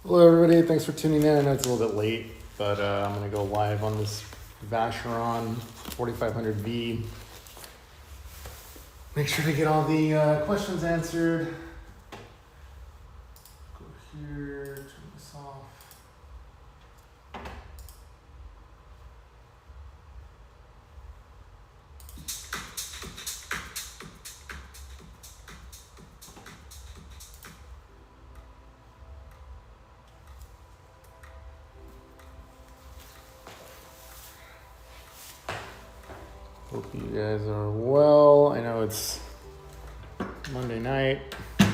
Hello everybody, thanks for tuning in. I know it's a little bit late, but I'm gonna go live on this Vacheron 4500V. Make sure to get all the questions answered. Go here, turn this off. Hope you guys are well. I know it's Monday night. Go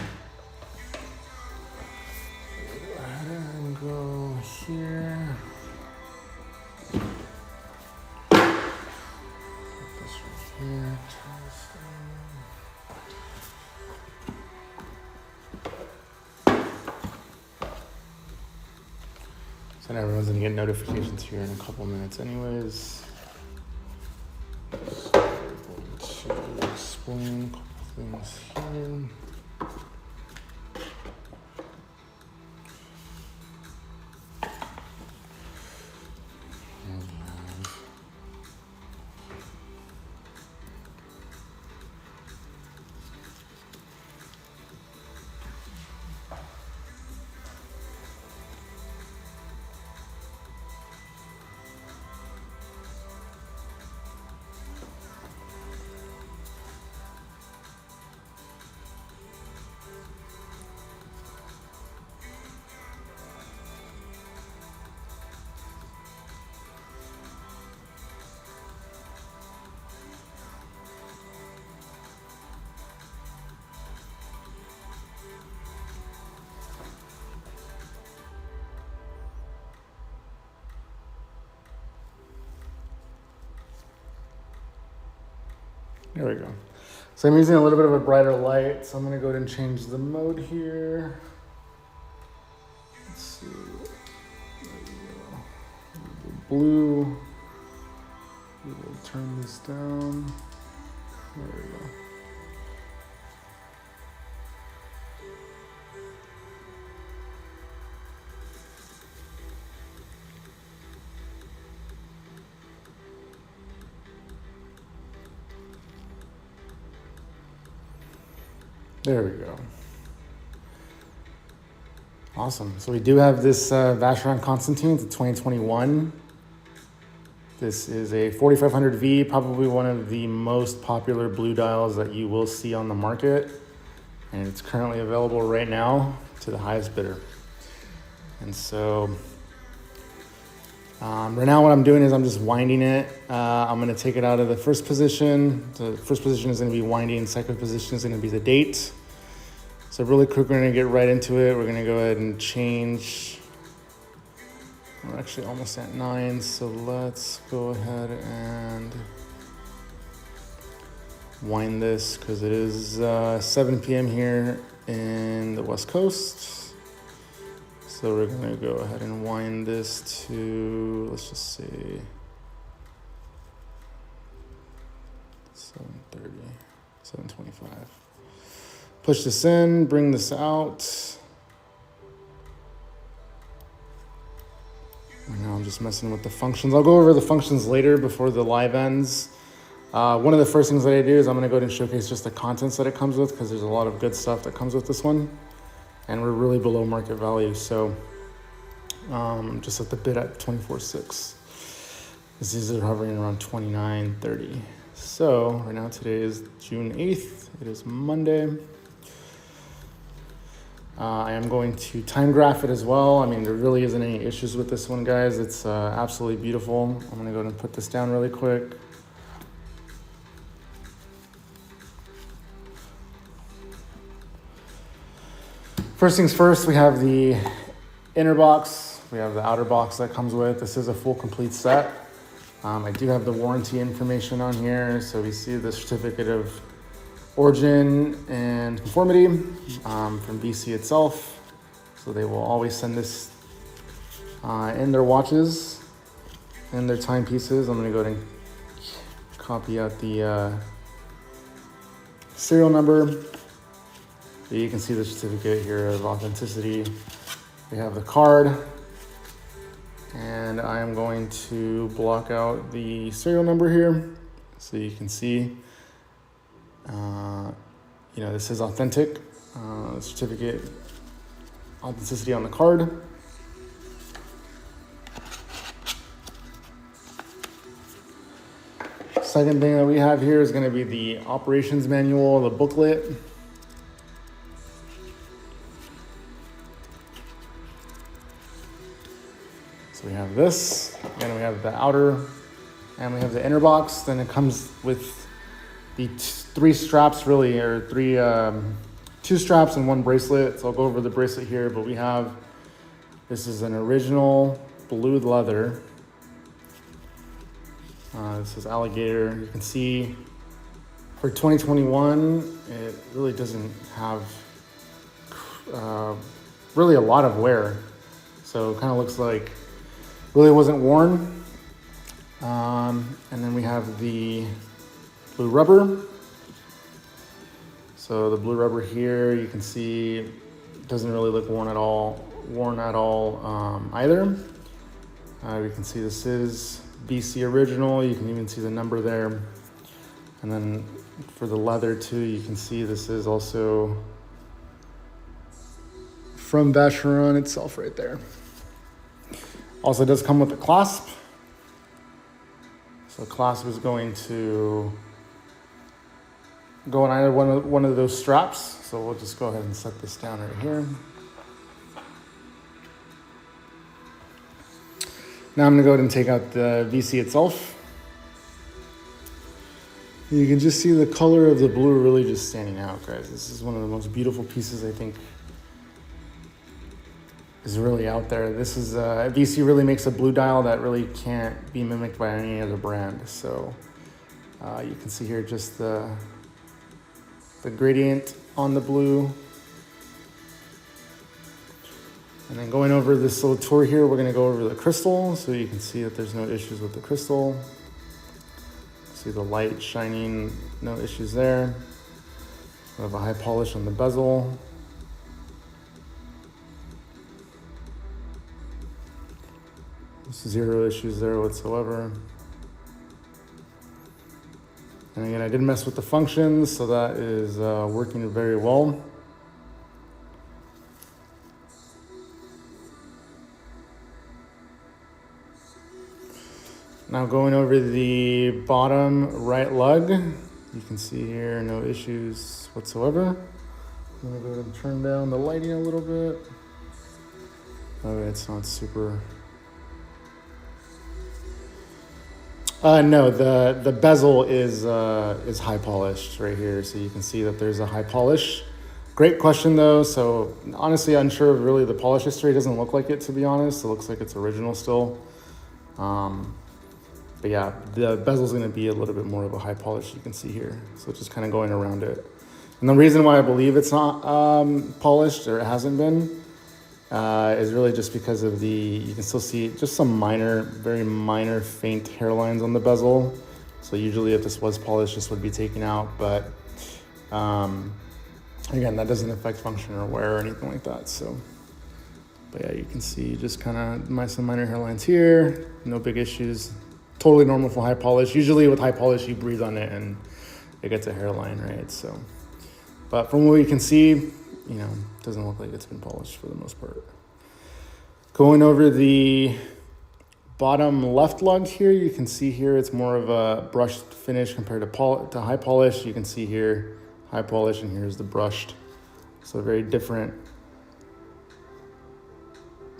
ahead and go here. Put this right here. Turn this on. So now everyone's gonna get notifications here in a couple minutes anyways. So I'm going to explain a couple things here. There we go. So I'm using a little bit of a brighter light, so I'm going to go ahead and change the mode here. Let's see. There we go. The blue. We will turn this down. There we go. There we go. Awesome. So we do have this Vacheron Constantin. It's a 2021. This is a 4500V, probably one of the most popular blue dials that you will see on the market. And it's currently available right now to the highest bidder. And so right now what I'm doing is I'm just winding it. I'm gonna take it out of the first position. The first position is gonna be winding. Second position is gonna be the date. So really quick, we're gonna get right into it. We're gonna go ahead and change. We're actually almost at 9, so let's go ahead and wind this because it is 7 p.m. here in the West Coast. So we're gonna go ahead and wind this to, let's just say 7:30, 7:25. Push this in, bring this out. And now I'm just messing with the functions. I'll go over the functions later before the live ends. One of the first things that I do is I'm gonna go ahead and showcase just the contents that it comes with because there's a lot of good stuff that comes with this one. And we're really below market value. So just at the bid at 24.6. These are hovering around 29.30. So right now today is June 8th. It is Monday. I am going to time graph it as well. I mean, there really isn't any issues with this one, guys. It's absolutely beautiful. I'm gonna go ahead and put this down really quick. First things first, we have the inner box. We have the outer box that comes with. This is a full complete set. I do have the warranty information on here. So we see the certificate of origin and conformity from BC itself. So they will always send this in their watches and their timepieces. I'm gonna go ahead and copy out the serial number. So you can see the certificate here of authenticity. We have the card, and I am going to block out the serial number here so you can see, this is authentic, certificate authenticity on the card. Second thing that we have here is going to be the operations manual, the booklet. So we have this, and we have the outer, and we have the inner box. Then it comes with the three straps, really, or two straps and one bracelet. So I'll go over the bracelet here, but this is an original blue leather. This is alligator. You can see for 2021, it really doesn't have really a lot of wear. So it kind of looks like really wasn't worn. And then we have the blue rubber. So the blue rubber here, you can see it doesn't really look worn at all either. We can see this is BC original. You can even see the number there. And then for the leather too, you can see this is also from Vacheron itself right there. Also does come with a clasp. So the clasp is going to go on either one of those straps. So we'll just go ahead and set this down right here. Now I'm gonna go ahead and take out the VC itself. You can just see the color of the blue really just standing out, guys. This is one of the most beautiful pieces I think is really out there. This is, VC really makes a blue dial that really can't be mimicked by any other brand. So you can see here just the gradient on the blue. And then going over this little tour here, we're gonna go over the crystal, so you can see that there's no issues with the crystal. See the light shining, no issues there. We have a high polish on the bezel. Zero issues there whatsoever. And again, I did mess with the functions, so that is working very well. Now going over the bottom right lug, you can see here no issues whatsoever. I'm gonna go ahead and turn down the lighting a little bit. Okay, it's not super. No, the bezel is high polished right here, so you can see that there's a high polish. Great question though. So honestly, unsure of really the polish history. It doesn't look like it, to be honest. It looks like it's original still. But yeah, the bezel's gonna be a little bit more of a high polish, you can see here. So just kind of going around it. And the reason why I believe it's not polished, or it hasn't been, is really just because of you can still see just some minor, very minor faint hairlines on the bezel. So usually if this was polished, this would be taken out. But again, that doesn't affect function or wear or anything like that. So, but yeah, you can see just kind of some minor hairlines here, no big issues. Totally normal for high polish. Usually with high polish, you breathe on it and it gets a hairline, right? So, but from what you can see, it doesn't look like it's been polished for the most part. Going over the bottom left lug here, you can see here it's more of a brushed finish compared to high polish. You can see here high polish, and here's the brushed. So very different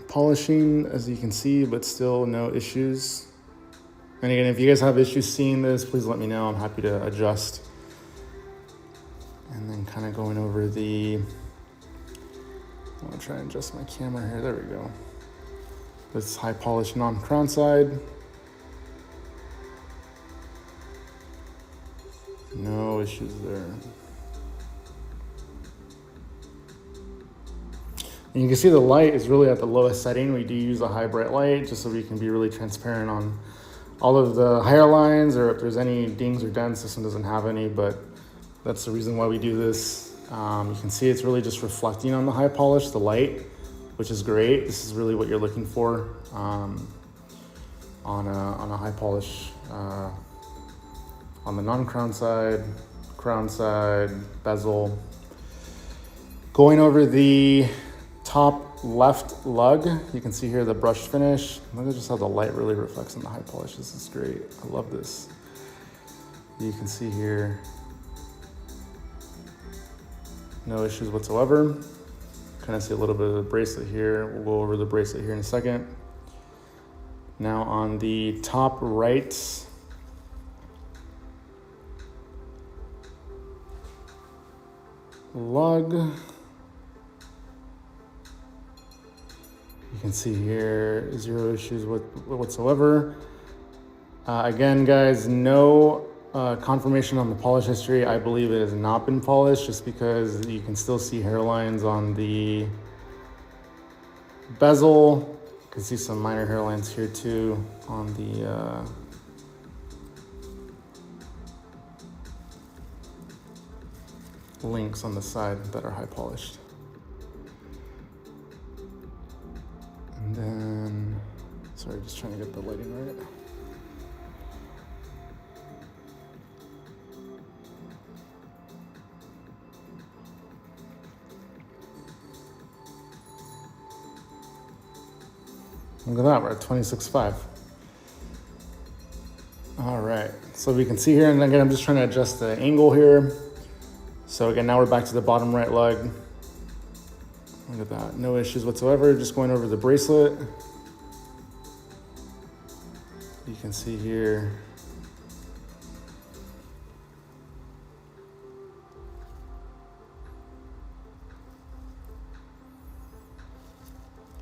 polishing, as you can see, but still no issues. And again, if you guys have issues seeing this, please let me know. I'm happy to adjust. And then kind of going over I'm gonna try and adjust my camera here. There we go. This high polish non-crown side. No issues there. And you can see the light is really at the lowest setting. We do use a high bright light just so we can be really transparent on all of the hairlines, or if there's any dings or dents. This one doesn't have any, but that's the reason why we do this. You can see it's really just reflecting on the high polish, the light. which is great. This is really what you're looking for on a high polish, on the non-crown side, crown side, bezel. Going over the top left lug, you can see here the brushed finish. Look at just how the light really reflects on the high polish. This is great. I love this. You can see here, no issues whatsoever. Kind of see a little bit of the bracelet here. We'll go over the bracelet here in a second. Now on the top right, lug, you can see here, zero issues whatsoever. Again, guys, no confirmation on the polish history. I believe it has not been polished just because you can still see hairlines on the bezel. You can see some minor hairlines here too on the links on the side that are high polished. And then, sorry, just trying to get the lighting right. Look at that, we're at 26.5. All right, so we can see here, and again, I'm just trying to adjust the angle here. So again, now we're back to the bottom right lug. Look at that, no issues whatsoever. Just going over the bracelet. You can see here.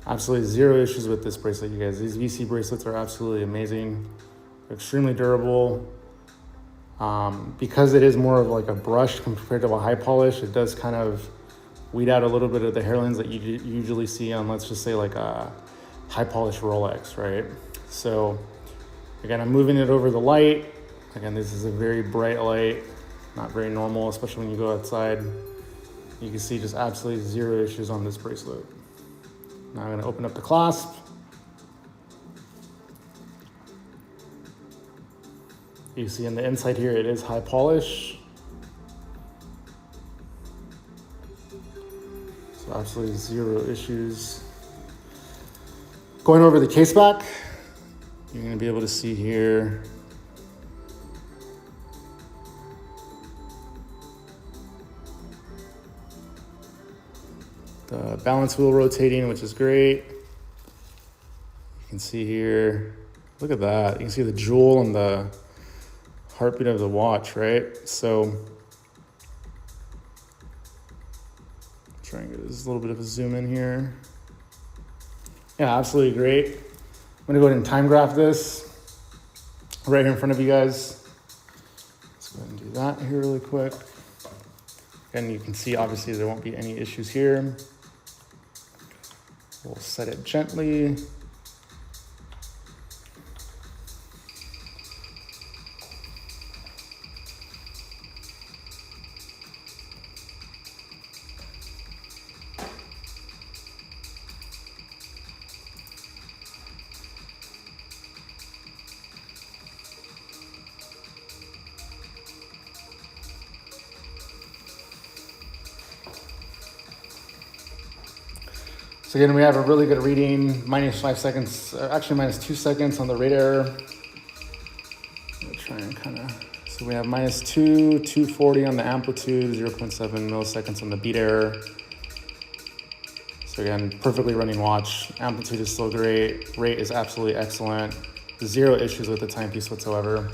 Absolutely zero issues with this bracelet, you guys. These VC bracelets are absolutely amazing. They're extremely durable. Because it is more of like a brush compared to a high polish, it does kind of weed out a little bit of the hairlines that you usually see on, let's just say, like a high polish Rolex, right? So again, I'm moving it over the light. Again, this is a very bright light, not very normal, especially when you go outside. You can see just absolutely zero issues on this bracelet. Now I'm gonna open up the clasp. You see on the inside here, it is high polish. So absolutely zero issues. Going over the case back, you're gonna be able to see here the balance wheel rotating, which is great. You can see here, look at that. You can see the jewel and the heartbeat of the watch, right? So, try and get this little bit of a zoom in here. Yeah, absolutely great. I'm gonna go ahead and time graph this right here in front of you guys. Let's go ahead and do that here really quick. And you can see, obviously, there won't be any issues here. We'll set it gently. So again, we have a really good reading, -5 seconds, actually -2 seconds on the rate error. We'll try and kind of, so we have -2, 240 on the amplitude, 0.7 milliseconds on the beat error. So again, perfectly running watch. Amplitude is still great. Rate is absolutely excellent. Zero issues with the timepiece whatsoever.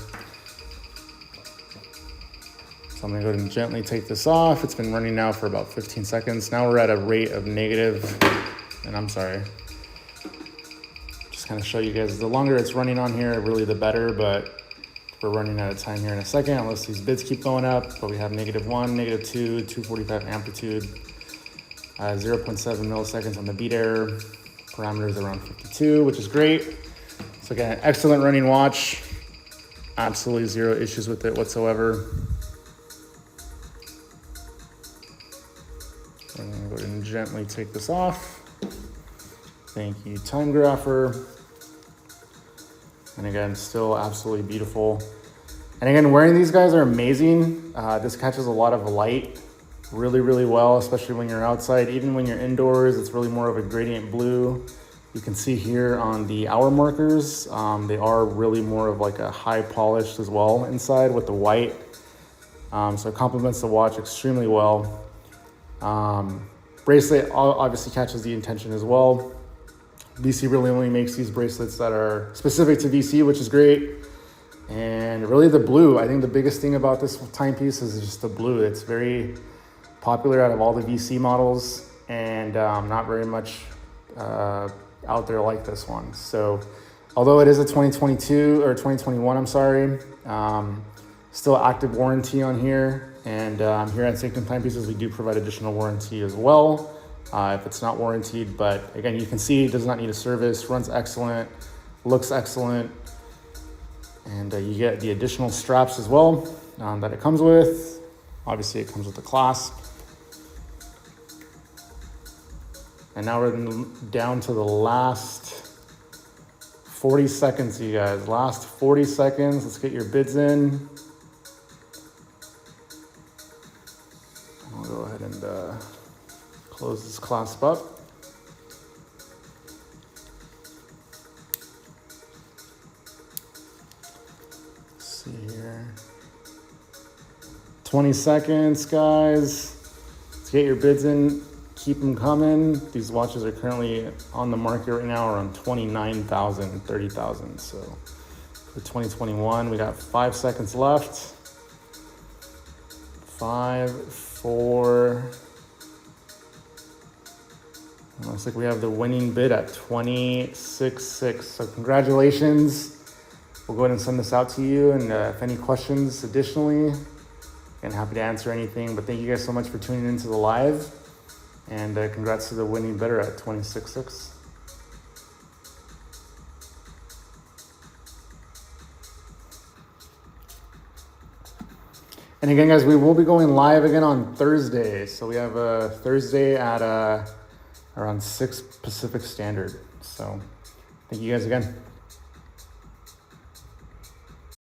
So I'm gonna go ahead and gently take this off. It's been running now for about 15 seconds. Now we're at a rate of negative, and I'm sorry. Just kind of show you guys, the longer it's running on here, really the better, but we're running out of time here in a second, unless these bids keep going up. But we have -1, -2, 245 amplitude, 0.7 milliseconds on the beat error. Parameters around 52, which is great. So again, excellent running watch. Absolutely zero issues with it whatsoever. I'm gonna go ahead and gently take this off. Thank you, Time Grapher. And again, still absolutely beautiful. And again, wearing these guys are amazing. This catches a lot of light really, really well, especially when you're outside. Even when you're indoors, it's really more of a gradient blue. You can see here on the hour markers, they are really more of like a high polished as well inside with the white. So it complements the watch extremely well. Bracelet obviously catches the attention as well. VC really only makes these bracelets that are specific to VC, which is great. And really the blue, I think the biggest thing about this timepiece is just the blue. It's very popular out of all the VC models, and not very much out there like this one. So although it is a 2022 or 2021, I'm sorry, still active warranty on here. And here at Sanctum Timepieces, we do provide additional warranty as well if it's not warranted. But again, you can see it does not need a service, runs excellent, looks excellent. And you get the additional straps as well that it comes with. Obviously, it comes with the clasp. And now we're down to the last 40 seconds, you guys. Last 40 seconds. Let's get your bids in. I'll go ahead and close this clasp up. See here. 20 seconds, guys. Let's get your bids in. Keep them coming. These watches are currently on the market right now around 29,000, 30,000. So for 2021, we got 5 seconds left. 5, 4. It looks like we have the winning bid at 26.6. So congratulations. We'll go ahead and send this out to you. And if any questions additionally, I'm happy to answer anything. But thank you guys so much for tuning into the live. And congrats to the winning bidder at 26.6. And again, guys, we will be going live again on Thursday. So we have a Thursday at around 6 Pacific Standard. So thank you guys again.